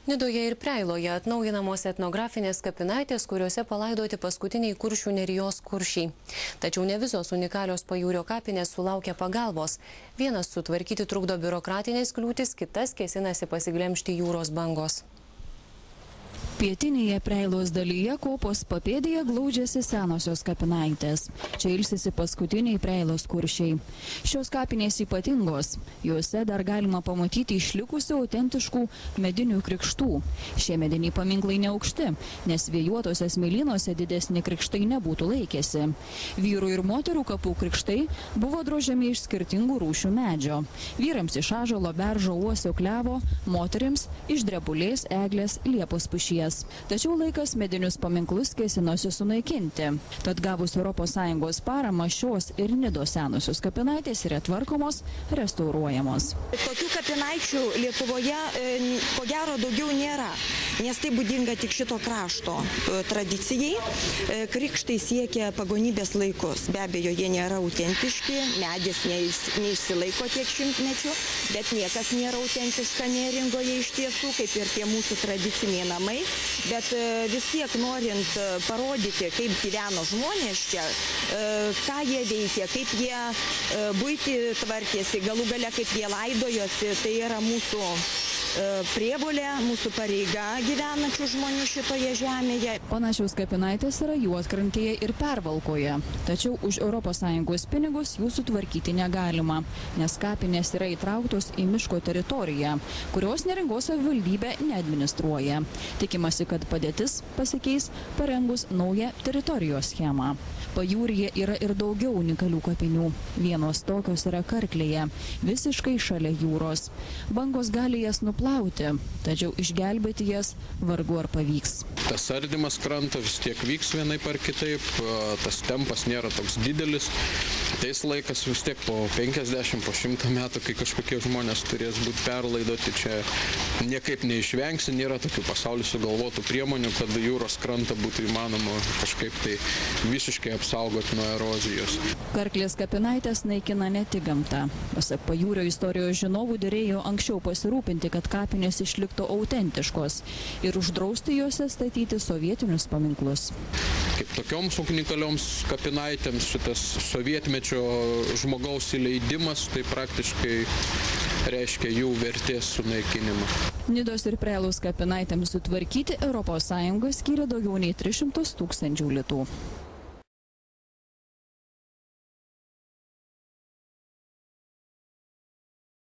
Nidoje ir Preiloje atnaujinamos etnografinės kapinaitės, kuriuose palaidoti paskutiniai Kuršių nerijos kuršiai. Tačiau ne visos unikalios pajūrio kapinės sulaukia pagalbos. Vienas sutvarkyti trukdo biurokratinės kliūtis, kitas kėsinasi pasiglemžti jūros bangos. Pietinėje Preilos dalyje kopos papėdėje glaudžiasi senosios kapinaitės. Čia ilsisi paskutiniai Preilos kuršiai. Šios kapinės ypatingos. Juose dar galima pamatyti išlikusių autentiškų medinių krikštų. Šie mediniai paminklai neaukšti, nes vėjuotose smėlynuose didesni krikštai nebūtų laikėsi. Vyrų ir moterų kapų krikštai buvo drožiami iš skirtingų rūšių medžio. Vyrams iš ąžuolo, beržo, uosio, klevo, moterims iš drebulės, eglės, liepos pušies. Tačiau laikas medinius paminklus kėsinosi sunaikinti. Tad gavus ES paramą šios ir Nidos senosios kapinaitės yra tvarkomos, restauruojamos. Tokių kapinaičių Lietuvoje ko gero daugiau nėra, nes tai būdinga tik šito krašto tradicijai. Krikštai siekia pagonybės laikus. Be abejo, jie nėra autentiški, medis neišsilaiko tiek šimtmečių, bet niekas nėra autentiška Neringoje iš tiesų, kaip ir tie mūsų tradiciniai namai. Bet vis tiek norint parodyti, kaip gyveno žmonės čia, ką jie veikė, kaip jie buitį tvarkėsi, galų gale kaip jie laidojosi, tai yra mūsų prievolė, mūsų pareiga gyvenančių žmonių šitoje žemėje. Panašiaus kapinaitės yra Juodkrantėje ir Pervalkoje. Tačiau už ES pinigus jų sutvarkyti negalima, nes kapinės yra įtrauktos į miško teritoriją, kurios Neringos savivaldybė neadministruoja. Tikimasi, kad padėtis pasikeis parengus naują teritorijos schemą. Pajūryje yra ir daugiau unikalių kapinių. Vienos tokios yra Karklėje, visiškai šalia jūros. Bangos gali jas nuplauti, tačiau išgelbėti jas vargu ar pavyks. Tas ardymas kranto vis tiek vyks vienaip ar kitaip, tas tempas nėra toks didelis. Teis laikas vis tiek po 50, po 100 metų, kai kažkokie žmonės turės būti perlaidoti, čia niekaip neišvengsi, nėra tokių pasaulių sugalvotų priemonių, kad jūros krantą būtų įmanoma kažkaip tai visiškai apsaugoti nuo erozijos. Karklės kapinaitės naikina ne tik gamtą. Pasak pajūrio istorijos žinovų derėjo anksčiau pasirūpinti, kad kapinės išliktų autentiškos ir uždrausti juose statyti sovietinius paminklus. Kaip tokioms unikalioms kapinaitėms šitas sovietmečio žmogaus įleidimas tai praktiškai reiškia jų vertės sunaikinimą. Nidos ir Preilos kapinaitėms sutvarkyti ES skyrė daugiau nei 300 000 litų.